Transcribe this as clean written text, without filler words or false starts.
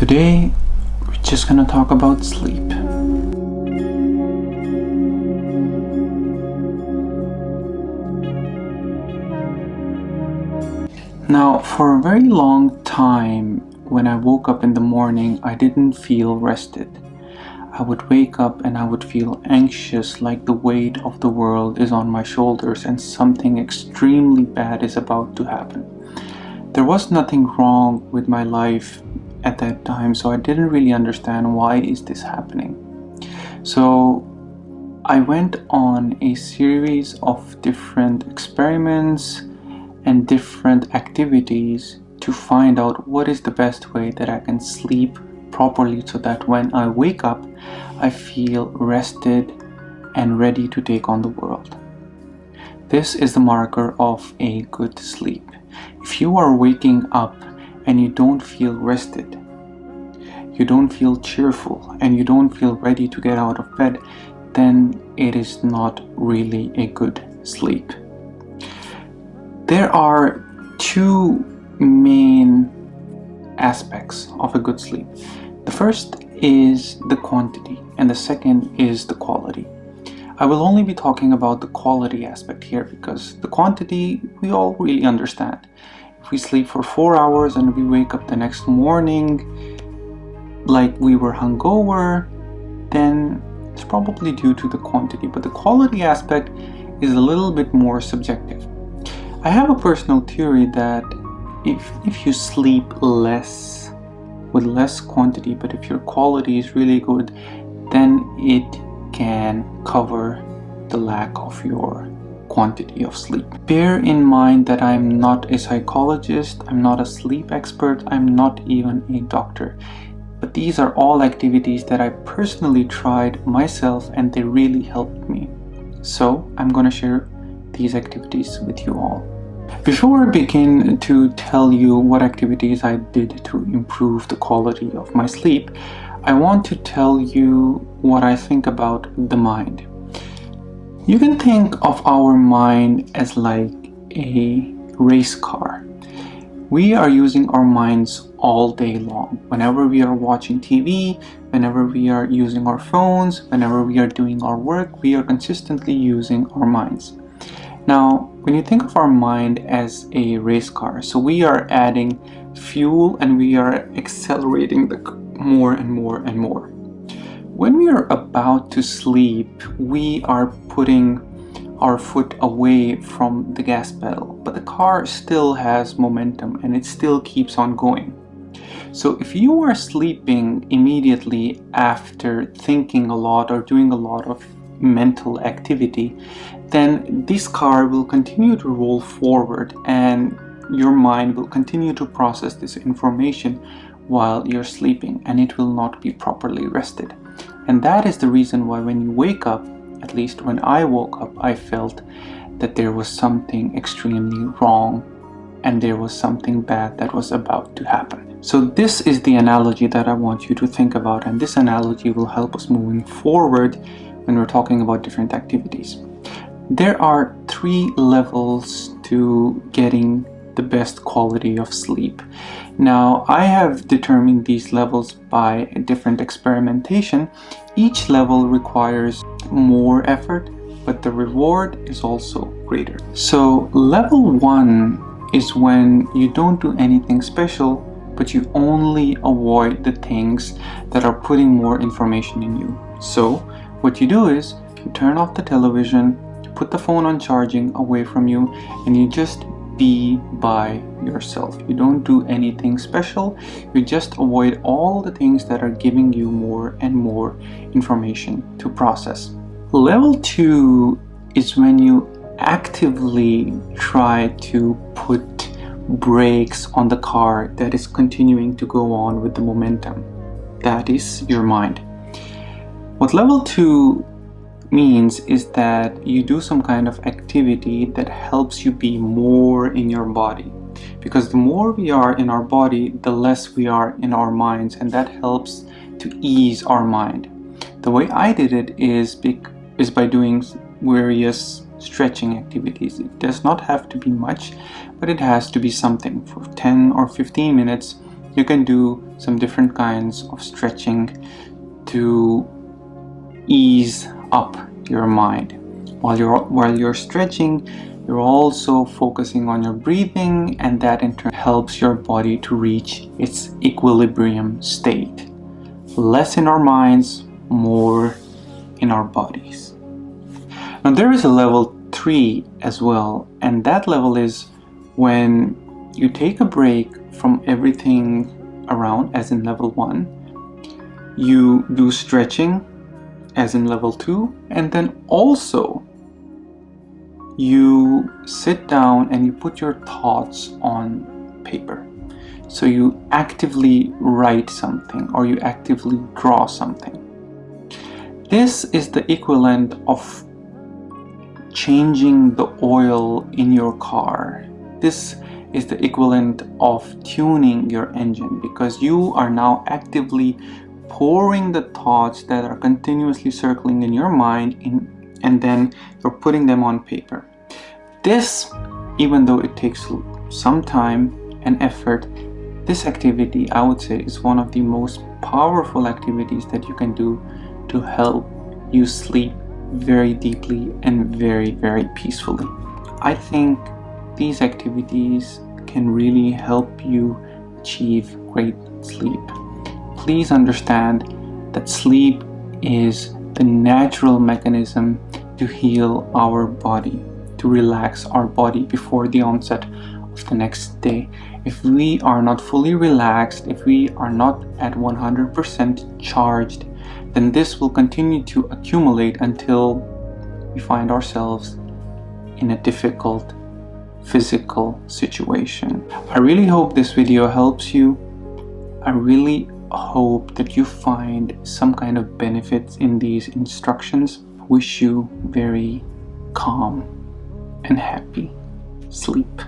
Today, we're just gonna talk about sleep. Now, for a very long time, when I woke up in the morning, I didn't feel rested. I would wake up and I would feel anxious, like the weight of the world is on my shoulders and something extremely bad is about to happen. There was nothing wrong with my life at that time, so I didn't really understand why is this happening. So I went on a series of different experiments and different activities to find out what is the best way that I can sleep properly so that when I wake up I feel rested and ready to take on the world. This is the marker of a good sleep. If you are waking up and you don't feel rested, you don't feel cheerful, and you don't feel ready to get out of bed, then it is not really a good sleep. There are two main aspects of a good sleep. The first is the quantity, and the second is the quality. I will only be talking about the quality aspect here because the quantity we all really understand. If we sleep for 4 hours and we wake up the next morning like we were hungover, then it's probably due to the quantity, but the quality aspect is a little bit more subjective. I have a personal theory that if you sleep less with less quantity, but if your quality is really good, then it can cover the lack of your quantity of sleep. Bear in mind that I'm not a psychologist, I'm not a sleep expert, I'm not even a doctor. But these are all activities that I personally tried myself and they really helped me. So I'm going to share these activities with you all. Before I begin to tell you what activities I did to improve the quality of my sleep, I want to tell you what I think about the mind. You can think of our mind as like a race car. We are using our minds all day long. Whenever we are watching TV, whenever we are using our phones, whenever we are doing our work, we are consistently using our minds. Now, when you think of our mind as a race car, so we are adding fuel and we are accelerating more and more and more. When we are about to sleep, we are putting our foot away from the gas pedal, but the car still has momentum and it still keeps on going. So if you are sleeping immediately after thinking a lot or doing a lot of mental activity, then this car will continue to roll forward and your mind will continue to process this information while you're sleeping, and it will not be properly rested. And that is the reason why when you wake up, at least when I woke up, I felt that there was something extremely wrong and there was something bad that was about to happen. So this is the analogy that I want you to think about, and this analogy will help us moving forward when we're talking about different activities. There are 3 levels to getting the best quality of sleep. Now, I have determined these levels by a different experimentation. Each level requires more effort, but the reward is also greater. So level 1 is when you don't do anything special, but you only avoid the things that are putting more information in you. So what you do is you turn off the television, put the phone on charging away from you, and you just be by yourself. You don't do anything special. You just avoid all the things that are giving you more and more information to process. Level 2 is when you actively try to put brakes on the car that is continuing to go on with the momentum. That is your mind. What level 2 means is that you do some kind of activity that helps you be more in your body, because the more we are in our body, the less we are in our minds, and that helps to ease our mind. The way I did it is by doing various stretching activities. It does not have to be much, but it has to be something. For 10 or 15 minutes You can do some different kinds of stretching to ease up your mind. While you're stretching, you're also focusing on your breathing, and that in turn helps your body to reach its equilibrium state. Less in our minds, more in our bodies. Now there is a level 3 as well, and that level is when you take a break from everything around, as in level 1. You do stretching, as in level 2, and then also you sit down and you put your thoughts on paper. So you actively write something or you actively draw something. This is the equivalent of changing the oil in your car. This is the equivalent of tuning your engine, because you are now actively pouring the thoughts that are continuously circling in your mind and then you're putting them on paper. This, even though it takes some time and effort, this activity, I would say, is one of the most powerful activities that you can do to help you sleep very deeply and very, very peacefully. I think these activities can really help you achieve great sleep. Please understand that sleep is the natural mechanism to heal our body, to relax our body before the onset of the next day. If we are not fully relaxed, if we are not at 100% charged, then this will continue to accumulate until we find ourselves in a difficult physical situation. I really hope this video helps you. I really hope that you find some kind of benefits in these instructions. Wish you very calm and happy sleep.